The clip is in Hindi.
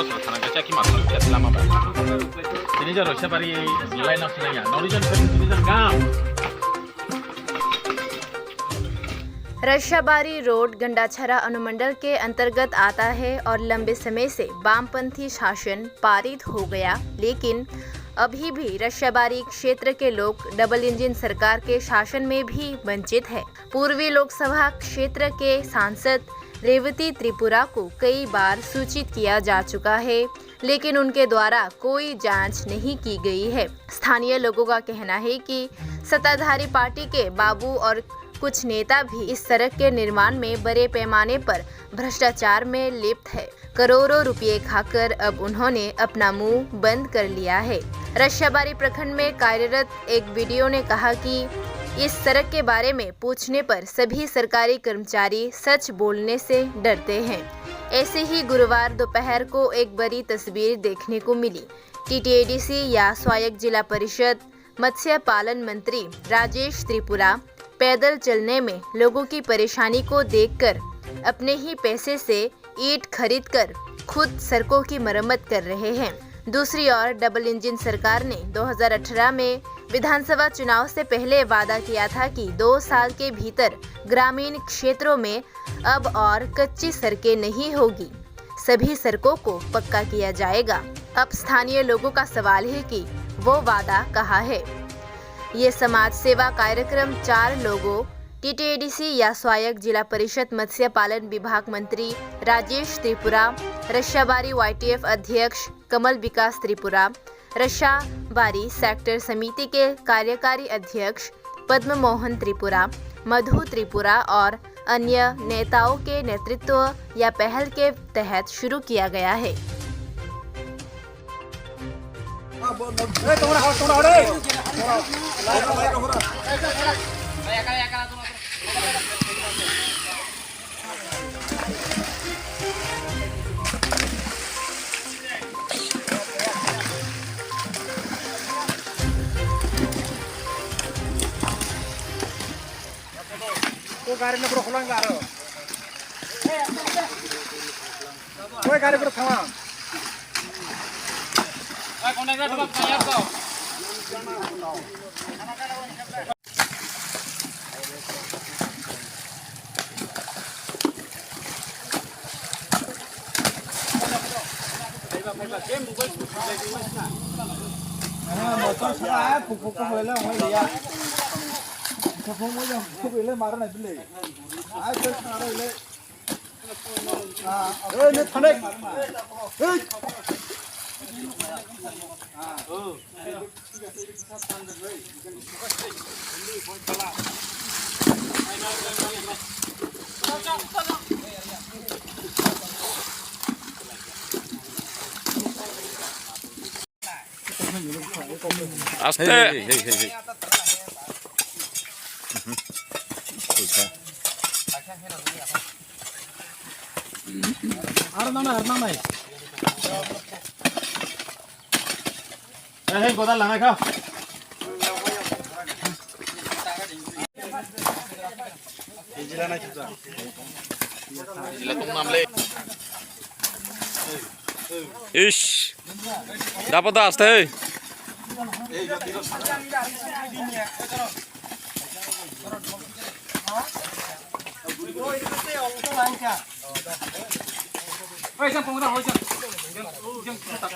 Koso tanang kaca ki makan ket lama ba. Ini jaro sabari line of naya. Norwegian Federation गांव. रशाबारी रोड गंडाछरा अनुमंडल के अंतर्गत आता है और लंबे समय से वामपंथी शासन पारित हो गया, लेकिन अभी भी रशाबारी क्षेत्र के लोग डबल इंजन सरकार के शासन में भी वंचित है। पूर्वी लोकसभा क्षेत्र के सांसद रेवती त्रिपुरा को कई बार सूचित किया जा चुका है, लेकिन उनके द्वारा कोई जांच नहीं की गई है। स्थानीय लोगों का कहना है कि सत्ताधारी पार्टी के बाबू और कुछ नेता भी इस सड़क के निर्माण में बड़े पैमाने पर भ्रष्टाचार में लिप्त है। करोड़ों रुपए खाकर अब उन्होंने अपना मुंह बंद कर लिया है। रशाबारी प्रखंड में कार्यरत एक वीडियो ने कहा कि इस सड़क के बारे में पूछने पर सभी सरकारी कर्मचारी सच बोलने से डरते हैं। ऐसे ही गुरुवार दोपहर को एक बड़ी तस्वीर देखने को मिली। टीटीएडीसी या स्वायत्त जिला परिषद मत्स्य पालन मंत्री राजेश त्रिपुरा पैदल चलने में लोगों की परेशानी को देखकर अपने ही पैसे से ईंट खरीदकर खुद सड़कों की मरम्मत कर रहे हैं। दूसरी ओर डबल इंजन सरकार ने 2018 में विधानसभा चुनाव से पहले वादा किया था कि 2 साल के भीतर ग्रामीण क्षेत्रों में अब और कच्ची सड़कें नहीं होगी, सभी सड़कों को पक्का किया जाएगा। अब स्थानीय लोगों का सवाल है कि वो वादा कहाँ है। ये समाज सेवा कार्यक्रम 4 लोगों टीटीएडीसी या स्वायत्त जिला परिषद मत्स्य पालन विभाग मंत्री राजेश त्रिपुरा, रशाबारी वाईटीएफ अध्यक्ष कमल विकास त्रिपुरा, रशाबारी सेक्टर समिति के कार्यकारी अध्यक्ष पद्म मोहन त्रिपुरा, मधु त्रिपुरा और अन्य नेताओं के नेतृत्व या पहल के तहत शुरू किया गया है। Kau garis nak berulang garo. Kau garis berulang. Kau nak berulang kaya kau. Motor saya pukul boleh orang lihat. Kau mau yang pukul boleh marah nanti le. Ayo sekarang le. Ni tanek. Aste. Arnam. Hei, godal langai kau. Jila na kita. Jila tu namle. Ish. Dapat dah aste. Oi, jangan pengudah, oi jangan. Jangan tak.